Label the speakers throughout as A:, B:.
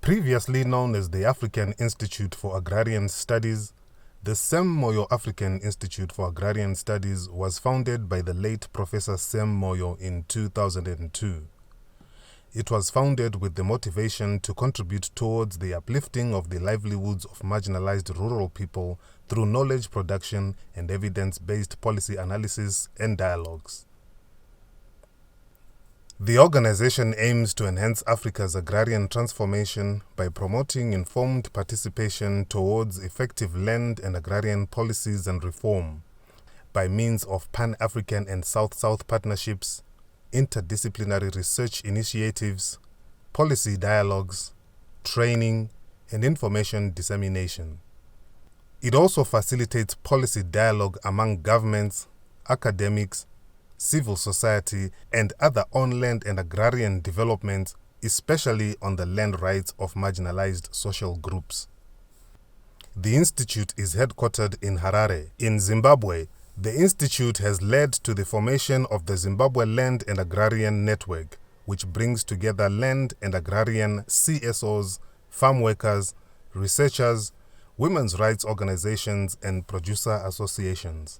A: Previously known as the African Institute for Agrarian Studies, the Sam Moyo African Institute for Agrarian Studies was founded by the late Professor Sam Moyo in 2002. It was founded with the motivation to contribute towards the uplifting of the livelihoods of marginalized rural people through knowledge production and evidence-based policy analysis and dialogues. The organization aims to enhance Africa's agrarian transformation by promoting informed participation towards effective land and agrarian policies and reform by means of Pan-African and South-South partnerships, interdisciplinary research initiatives, policy dialogues, training, and information dissemination. It also facilitates policy dialogue among governments, academics, civil society, and other on-land and agrarian developments, especially on the land rights of marginalized social groups. The Institute is headquartered in Harare, in Zimbabwe. The Institute has led to the formation of the Zimbabwe Land and Agrarian Network, which brings together land and agrarian CSOs, farm workers, researchers, women's rights organizations, and producer associations.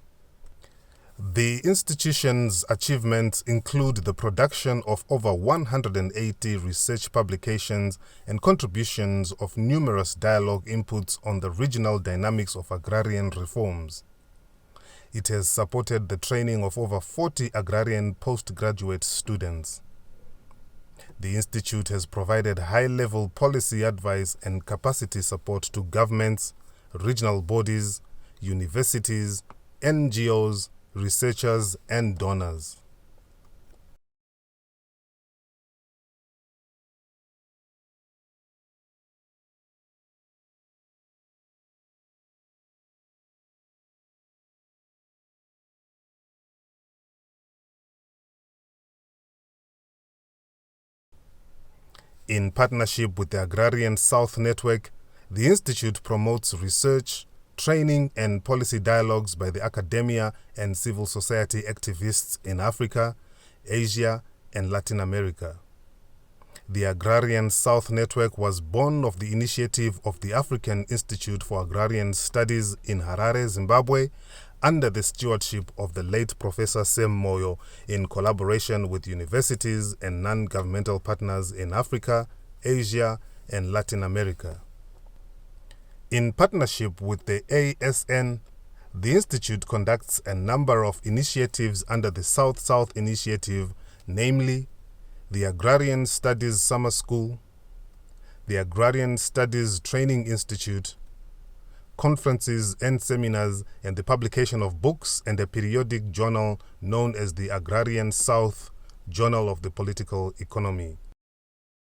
A: The institution's achievements include the production of over 180 research publications and contributions of numerous dialogue inputs on the regional dynamics of agrarian reforms. It has supported the training of over 40 agrarian postgraduate students. The Institute has provided high-level policy advice and capacity support to governments, regional bodies, universities, NGOs, researchers, and donors. In partnership with the Agrarian South Network, the Institute promotes research, training, and policy dialogues by the academia and civil society activists in Africa, Asia, and Latin America. The Agrarian South Network was born of the initiative of the African Institute for Agrarian Studies in Harare, Zimbabwe, under the stewardship of the late Professor Sam Moyo, in collaboration with universities and non-governmental partners in Africa, Asia, and Latin America. In partnership with the ASN, the Institute conducts a number of initiatives under the South-South Initiative, namely the Agrarian Studies Summer School, the Agrarian Studies Training Institute, conferences and seminars, and the publication of books and a periodic journal known as the Agrarian South Journal of the Political Economy.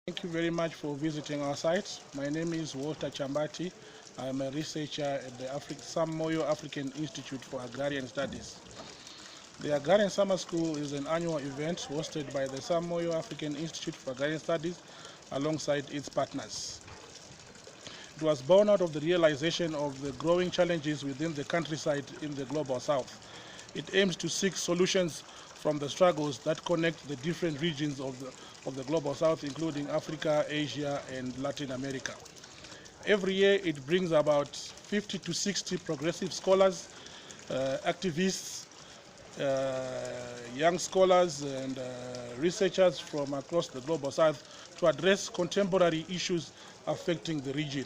B: Thank you very much for visiting our site. My name is Walter Chambati. I'm a researcher at the Sam Moyo African Institute for Agrarian Studies. The Agrarian Summer School is an annual event hosted by the Sam Moyo African Institute for Agrarian Studies alongside its partners. It was born out of the realization of the growing challenges within the countryside in the Global South. It aims to seek solutions from the struggles that connect the different regions of the Global South, including Africa, Asia, and Latin America. Every year it brings about 50 to 60 progressive scholars, activists, young scholars, and researchers from across the Global South to address contemporary issues affecting the region.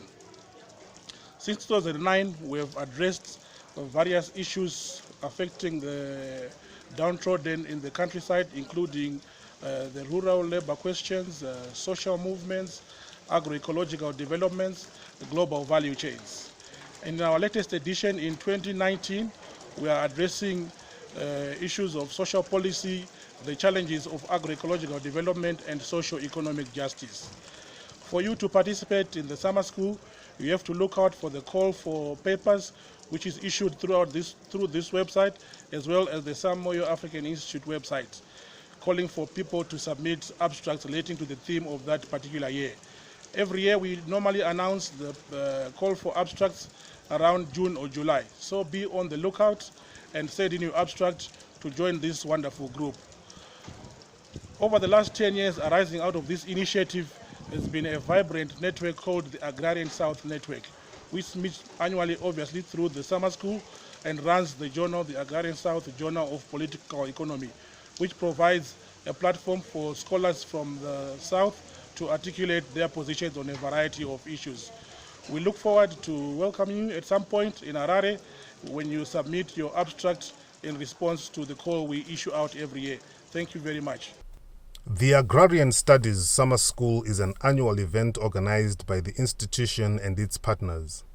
B: Since 2009, we have addressed various issues affecting the downtrodden in the countryside, including the rural labor questions, social movements, agroecological developments, the global value chains. In our latest edition in 2019, we are addressing issues of social policy, the challenges of agroecological development, and socio-economic justice. For you to participate in the summer school, you have to look out for the call for papers, which is issued through this website, as well as the Sam Moyo African Institute website, calling for people to submit abstracts relating to the theme of that particular year. Every year we normally announce the call for abstracts around June or July. So be on the lookout and send in your abstract to join this wonderful group. Over the last 10 years arising out of this initiative, has been a vibrant network called the Agrarian South Network, which meets annually, obviously, through the summer school and runs the journal, the Agrarian South Journal of Political Economy, which provides a platform for scholars from the South to articulate their positions on a variety of issues. We look forward to welcoming you at some point in Harare when you submit your abstract in response to the call we issue out every year. Thank you very much.
A: The Agrarian Studies Summer School is an annual event organized by the institution and its partners.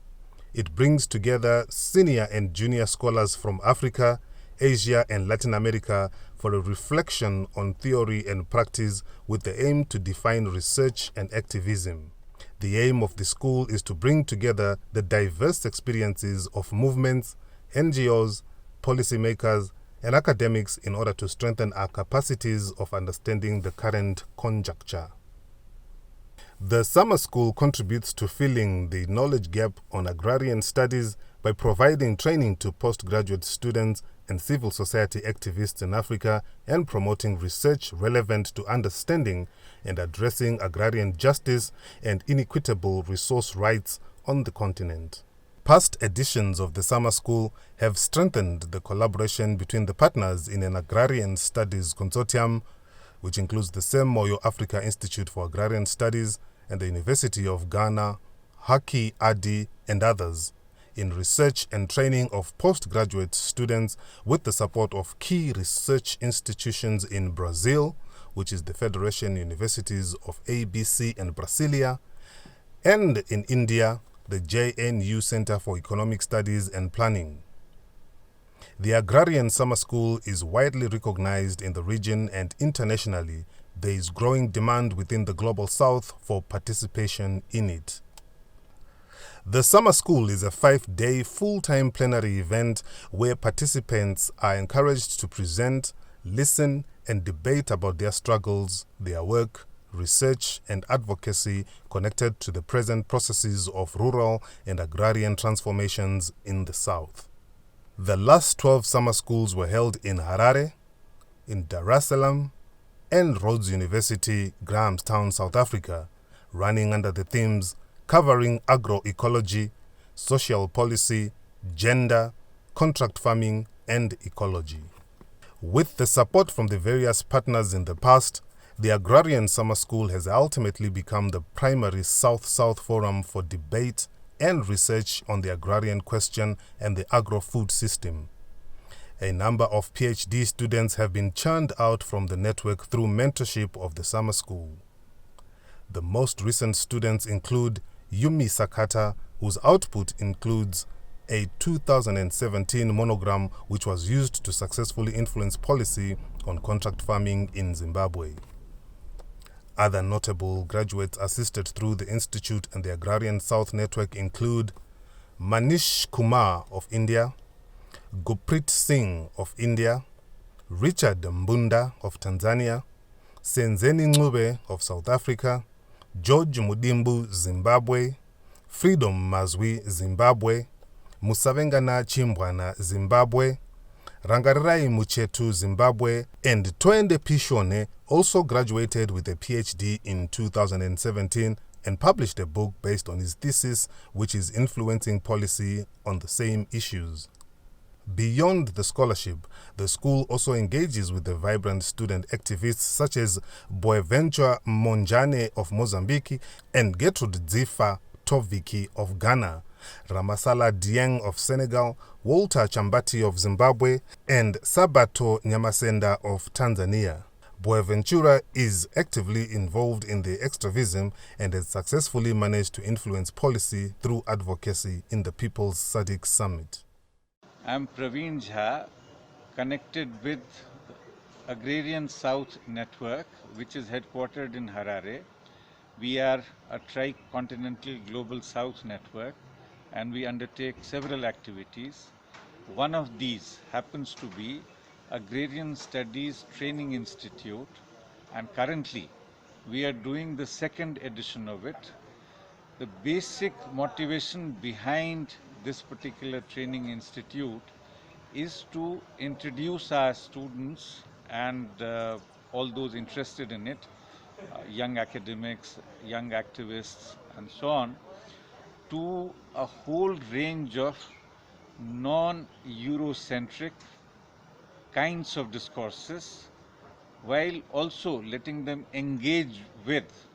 A: It brings together senior and junior scholars from Africa, Asia, and Latin America for a reflection on theory and practice with the aim to define research and activism. The aim of the school is to bring together the diverse experiences of movements, NGOs, policymakers, and academics in order to strengthen our capacities of understanding the current conjuncture. The summer school contributes to filling the knowledge gap on agrarian studies by providing training to postgraduate students and civil society activists in Africa and promoting research relevant to understanding and addressing agrarian justice and inequitable resource rights on the continent. Past editions of the summer school have strengthened the collaboration between the partners in an agrarian studies consortium, which includes the same Moyo Africa Institute for Agrarian Studies and the University of Ghana, Haki Adi, and others, in research and training of postgraduate students with the support of key research institutions in Brazil, which is the Federation Universities of ABC and Brasilia, and in India, the JNU Center for Economic Studies and Planning. The Agrarian Summer School is widely recognized in the region and internationally. There is growing demand within the Global South for participation in it. The summer school is a 5-day full-time plenary event where participants are encouraged to present, listen, and debate about their struggles, their work, research, and advocacy connected to the present processes of rural and agrarian transformations in the South. The last 12 summer schools were held in Harare, in Dar es Salaam, and Rhodes University, Grahamstown, South Africa, running under the themes covering agroecology, social policy, gender, contract farming, and ecology. With the support from the various partners in the past, the Agrarian Summer School has ultimately become the primary South-South forum for debate and research on the agrarian question and the agro-food system. A number of PhD students have been churned out from the network through mentorship of the summer school. The most recent students include Yumi Sakata, whose output includes a 2017 monogram which was used to successfully influence policy on contract farming in Zimbabwe. Other notable graduates assisted through the Institute and the Agrarian South Network include Manish Kumar of India, Gurpreet Singh of India, Richard Mbunda of Tanzania, Senzeni Ncube of South Africa, George Mudimbu, Zimbabwe, Freedom Mazwi, Zimbabwe, Musavengana Chimbwana, Zimbabwe, Rangarirai Muchetu, Zimbabwe, and Twende Pishone also graduated with a PhD in 2017 and published a book based on his thesis, which is influencing policy on the same issues. Beyond the scholarship, the school also engages with the vibrant student activists such as Boaventura Monjane of Mozambique and Gertrude Dzifa Toviki of Ghana, Ramasala Dieng of Senegal, Walter Chambati of Zimbabwe, and Sabato Nyamasenda of Tanzania. Boaventura is actively involved in the extravism and has successfully managed to influence policy through advocacy in the People's SADC Summit.
C: I'm Praveen Jha, connected with Agrarian South Network, which is headquartered in Harare. We are a tri-continental global South network, and we undertake several activities. One of these happens to be Agrarian Studies Training Institute, and currently we are doing the second edition of it. The basic motivation behind this particular training institute is to introduce our students and all those interested in it young academics, young activists, and so on, to a whole range of non-Eurocentric kinds of discourses, while also letting them engage with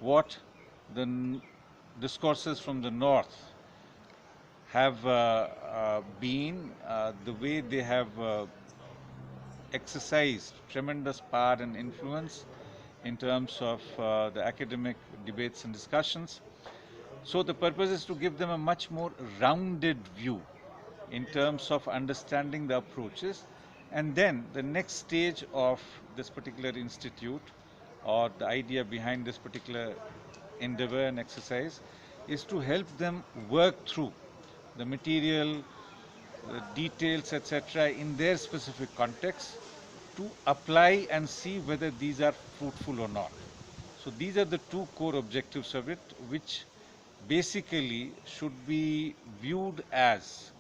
C: what the discourses from the north have been, the way they have exercised tremendous power and influence in terms of the academic debates and discussions. So the purpose is to give them a much more rounded view in terms of understanding the approaches, and then the next stage of this particular institute, or the idea behind this particular endeavor and exercise, is to help them work through the material, the details, etc., in their specific context, to apply and see whether these are fruitful or not. So these are the two core objectives of it, which basically should be viewed as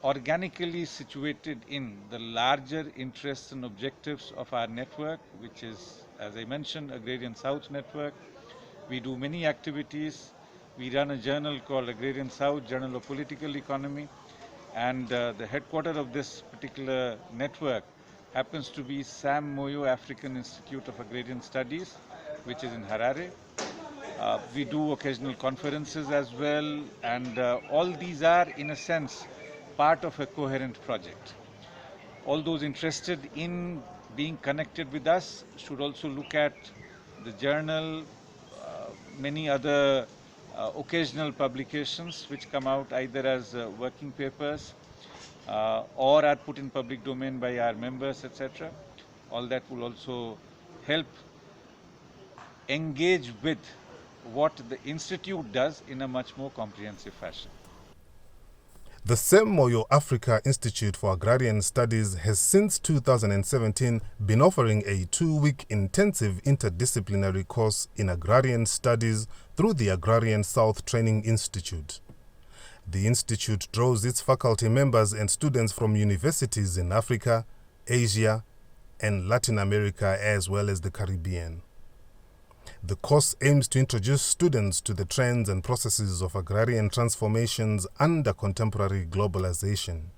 C: organically situated in the larger interests and objectives of our network, which is, as I mentioned, Agrarian South Network. We do many activities. We run a journal called Agrarian South, Journal of Political Economy, and the headquarters of this particular network happens to be Sam Moyo African Institute of Agrarian Studies, which is in Harare. We do occasional conferences as well, and all these are, in a sense, part of a coherent project. All those interested in being connected with us should also look at the journal, many other occasional publications which come out either as working papers or are put in public domain by our members, etc. All that will also help engage with what the institute does in a much more comprehensive fashion.
A: The same Moyo Africa Institute for Agrarian Studies has since 2017 been offering a 2-week intensive interdisciplinary course in agrarian studies through the Agrarian South Training Institute. The institute draws its faculty members and students from universities in Africa, Asia, and Latin America, as well as the Caribbean. The course aims to introduce students to the trends and processes of agrarian transformations under contemporary globalization.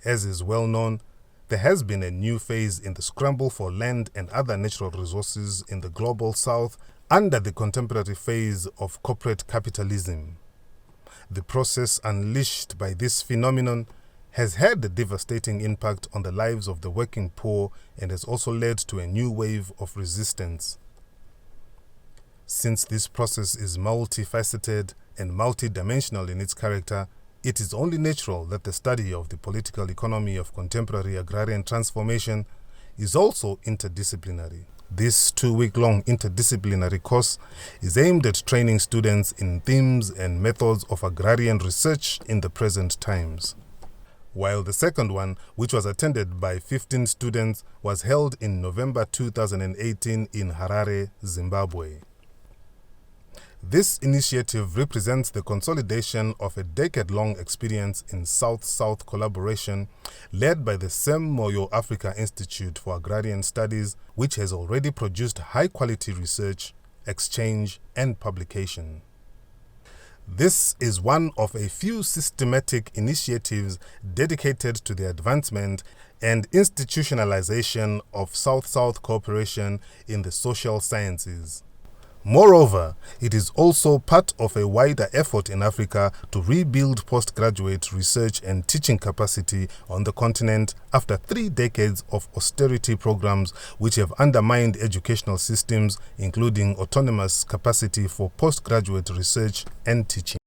A: As is well known, there has been a new phase in the scramble for land and other natural resources in the global south under the contemporary phase of corporate capitalism. The process unleashed by this phenomenon has had a devastating impact on the lives of the working poor and has also led to a new wave of resistance. Since this process is multifaceted and multidimensional in its character, it is only natural that the study of the political economy of contemporary agrarian transformation is also interdisciplinary. This 2-week-long interdisciplinary course is aimed at training students in themes and methods of agrarian research in the present times. While the second one, which was attended by 15 students, was held in November 2018 in Harare, Zimbabwe. This initiative represents the consolidation of a decade-long experience in South-South collaboration led by the same Moyo Africa Institute for Agrarian Studies, which has already produced high-quality research, exchange, and publication. This is one of a few systematic initiatives dedicated to the advancement and institutionalization of South-South cooperation in the social sciences. Moreover, it is also part of a wider effort in Africa to rebuild postgraduate research and teaching capacity on the continent after 3 decades of austerity programs which have undermined educational systems, including autonomous capacity for postgraduate research and teaching.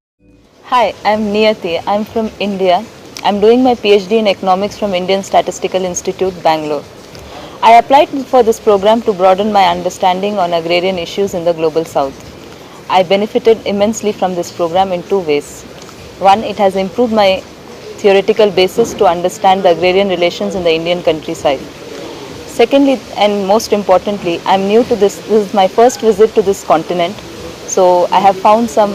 D: Hi, I'm Niyati. I'm from India. I'm doing my PhD in economics from Indian Statistical Institute, Bangalore. I applied for this program to broaden my understanding on agrarian issues in the global south. I benefited immensely from this program in 2 ways. One, it has improved my theoretical basis to understand the agrarian relations in the Indian countryside. Secondly, and most importantly, I'm new to this. This is my first visit to this continent. So I have found some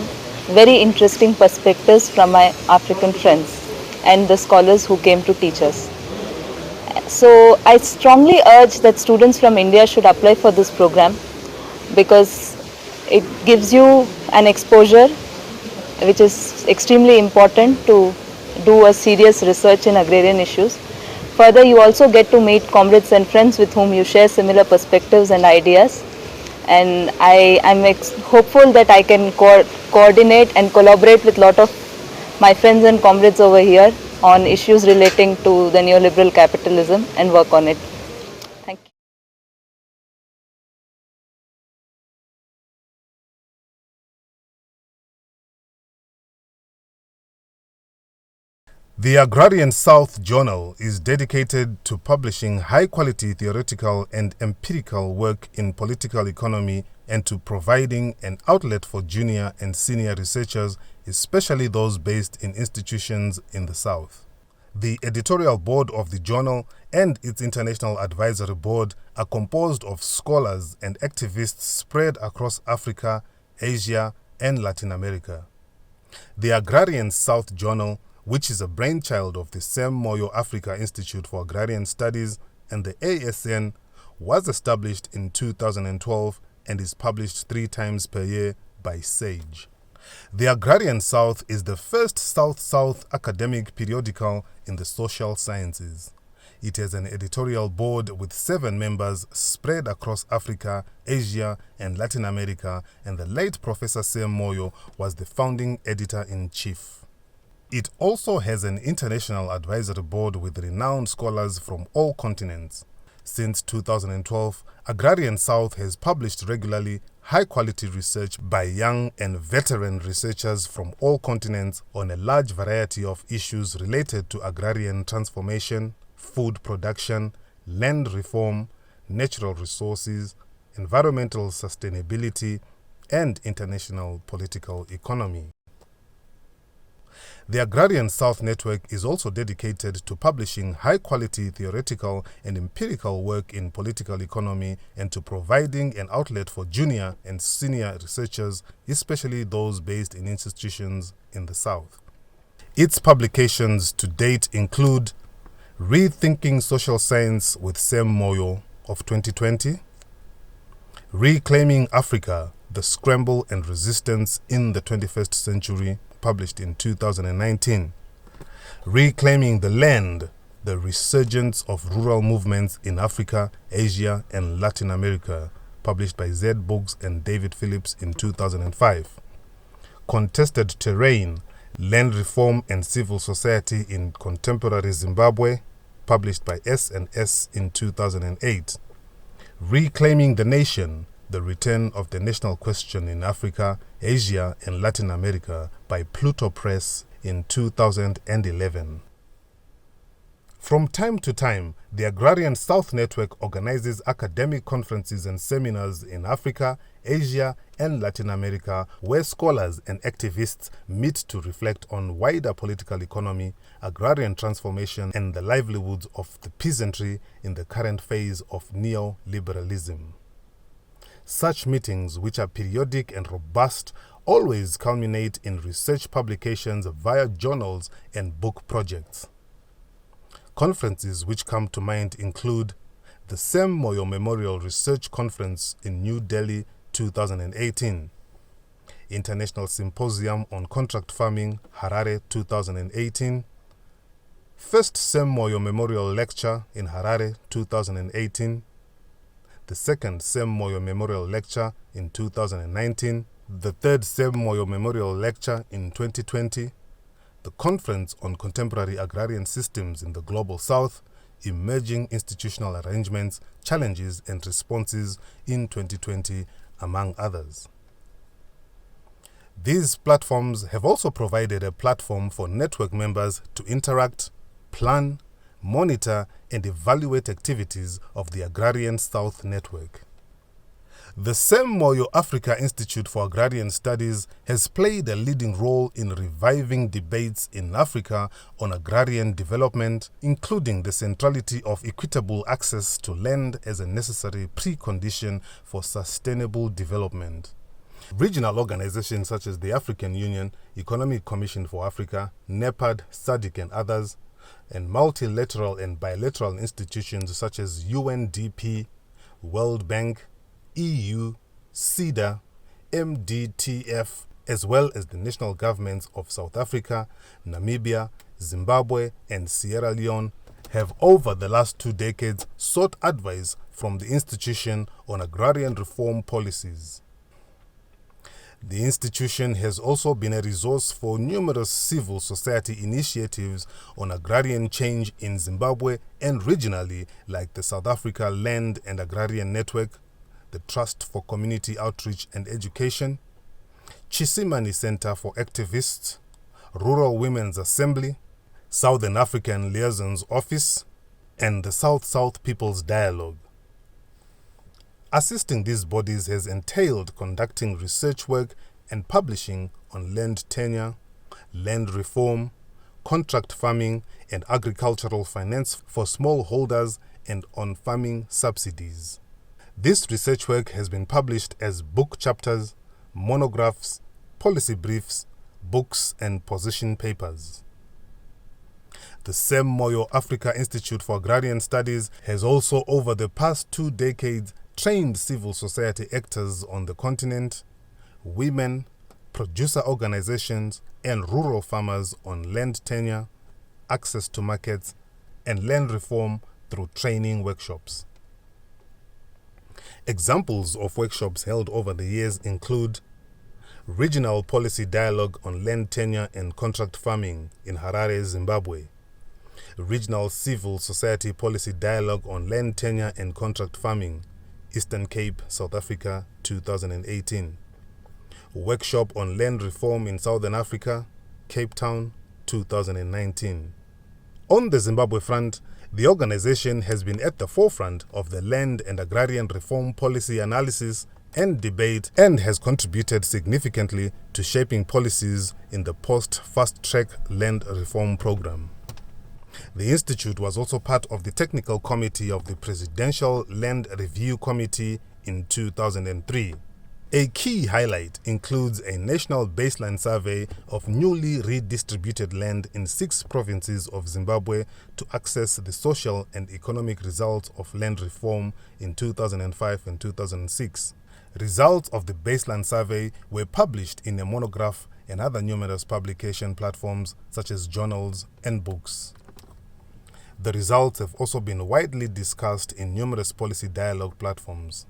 D: very interesting perspectives from my African friends and the scholars who came to teach us. So I strongly urge that students from India should apply for this program. because it gives you an exposure which is extremely important to do a serious research in agrarian issues. Further, you also get to meet comrades and friends with whom you share similar perspectives and ideas. And I am hopeful that I can coordinate and collaborate with a lot of my friends and comrades over here on issues relating to the neoliberal capitalism and work on it. Thank you.
A: The Agrarian South Journal is dedicated to publishing high-quality theoretical and empirical work in political economy and to providing an outlet for junior and senior researchers, especially those based in institutions in the South. The editorial board of the journal and its international advisory board are composed of scholars and activists spread across Africa, Asia, and Latin America. The Agrarian South Journal, which is a brainchild of the same Moyo Africa Institute for Agrarian Studies and the ASN, was established in 2012 and is published 3 times per year by SAGE. The Agrarian South is the first South-South academic periodical in the social sciences. It has an editorial board with 7 members spread across Africa, Asia, and Latin America, and the late Professor Sam Moyo was the founding editor-in-chief. It also has an international advisory board with renowned scholars from all continents. Since 2012, Agrarian South has published regularly high-quality research by young and veteran researchers from all continents on a large variety of issues related to agrarian transformation, food production, land reform, natural resources, environmental sustainability, and international political economy. The Agrarian South Network is also dedicated to publishing high-quality theoretical and empirical work in political economy and to providing an outlet for junior and senior researchers, especially those based in institutions in the South. Its publications to date include Rethinking Social Science with Sam Moyo of 2020, Reclaiming Africa, The Scramble and Resistance in the 21st Century, published in 2019. Reclaiming the Land, The Resurgence of Rural Movements in Africa, Asia, and Latin America, published by Z Books and David Phillips in 2005. Contested Terrain, Land Reform and Civil Society in Contemporary Zimbabwe, published by S&S in 2008. Reclaiming the Nation, The Return of the National Question in Africa, Asia, and Latin America by Pluto Press in 2011. From time to time, the Agrarian South Network organizes academic conferences and seminars in Africa, Asia, and Latin America where scholars and activists meet to reflect on wider political economy, agrarian transformation, and the livelihoods of the peasantry in the current phase of neoliberalism. Such meetings, which are periodic and robust, always culminate in research publications via journals and book projects. Conferences which come to mind include the Sam Moyo Memorial Research Conference in New Delhi 2018, International Symposium on Contract Farming, Harare 2018, First Sam Moyo Memorial Lecture in Harare 2018, the second Sam Moyo Memorial Lecture in 2019, the third Sam Moyo Memorial Lecture in 2020, the Conference on Contemporary Agrarian Systems in the Global South, Emerging Institutional Arrangements, Challenges and Responses in 2020, among others. These platforms have also provided a platform for network members to interact, plan, monitor, and evaluate activities of the Agrarian South Network. The Sam Moyo Africa Institute for Agrarian Studies has played a leading role in reviving debates in Africa on agrarian development, including the centrality of equitable access to land as a necessary precondition for sustainable development. Regional organizations such as the African Union, Economic Commission for Africa, NEPAD, SADC, and others, and multilateral and bilateral institutions such as UNDP, World Bank, EU, SEDA, MDTF, as well as the national governments of South Africa, Namibia, Zimbabwe, and Sierra Leone have over the last 2 decades sought advice from the institution on agrarian reform policies. The institution has also been a resource for numerous civil society initiatives on agrarian change in Zimbabwe and regionally, like the South Africa Land and Agrarian Network, the Trust for Community Outreach and Education, Chisimani Center for Activists, Rural Women's Assembly, Southern African Liaisons Office, and the South-South People's Dialogue. Assisting these bodies has entailed conducting research work and publishing on land tenure, land reform, contract farming, and agricultural finance for smallholders, and on farming subsidies. This research work has been published as book chapters, monographs, policy briefs, books, and position papers. The same Moyo Africa Institute for Agrarian Studies has also, over the past 2 decades, trained civil society actors on the continent, women, producer organizations, and rural farmers on land tenure, access to markets, and land reform through training workshops. Examples of workshops held over the years include Regional Policy Dialogue on Land Tenure and Contract Farming in Harare, Zimbabwe, Regional Civil Society Policy Dialogue on Land Tenure and Contract Farming, Eastern Cape, South Africa, 2018. Workshop on Land Reform in Southern Africa, Cape Town, 2019. On the Zimbabwe front, the organization has been at the forefront of the land and agrarian reform policy analysis and debate and has contributed significantly to shaping policies in the post-fast-track land reform program. The Institute was also part of the technical committee of the Presidential Land Review Committee in 2003. A key highlight includes a national baseline survey of newly redistributed land in 6 provinces of Zimbabwe to access the social and economic results of land reform in 2005 and 2006. Results of the baseline survey were published in a monograph and other numerous publication platforms such as journals and books. The results have also been widely discussed in numerous policy dialogue platforms.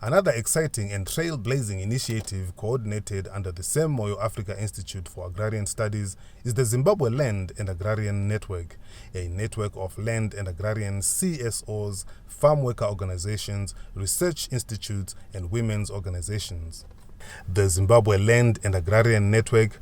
A: Another exciting and trailblazing initiative coordinated under the same Moyo Africa Institute for Agrarian Studies is the Zimbabwe Land and Agrarian Network, a network of land and agrarian CSOs, farm worker organizations, research institutes, and women's organizations. The Zimbabwe Land and Agrarian Network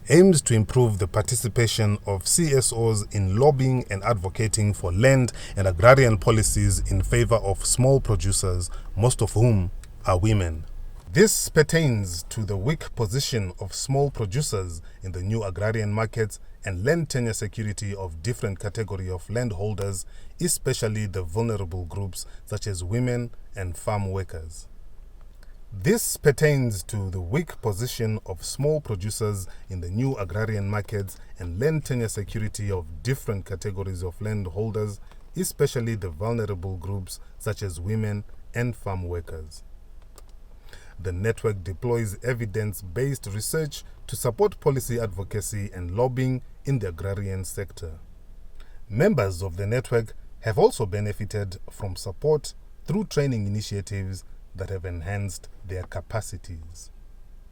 A: aims to improve the participation of CSOs in lobbying and advocating for land and agrarian policies in favor of small producers, most of whom are women. This pertains to the weak position of small producers in the new agrarian markets and land tenure security of different categories of landholders, especially the vulnerable groups such as women and farm workers. This pertains to the weak position of small producers in the new agrarian markets and land tenure security of different categories of landholders, especially the vulnerable groups such as women and farm workers. The network deploys evidence-based research to support policy advocacy and lobbying in the agrarian sector. Members of the network have also benefited from support through training initiatives that have enhanced their capacities.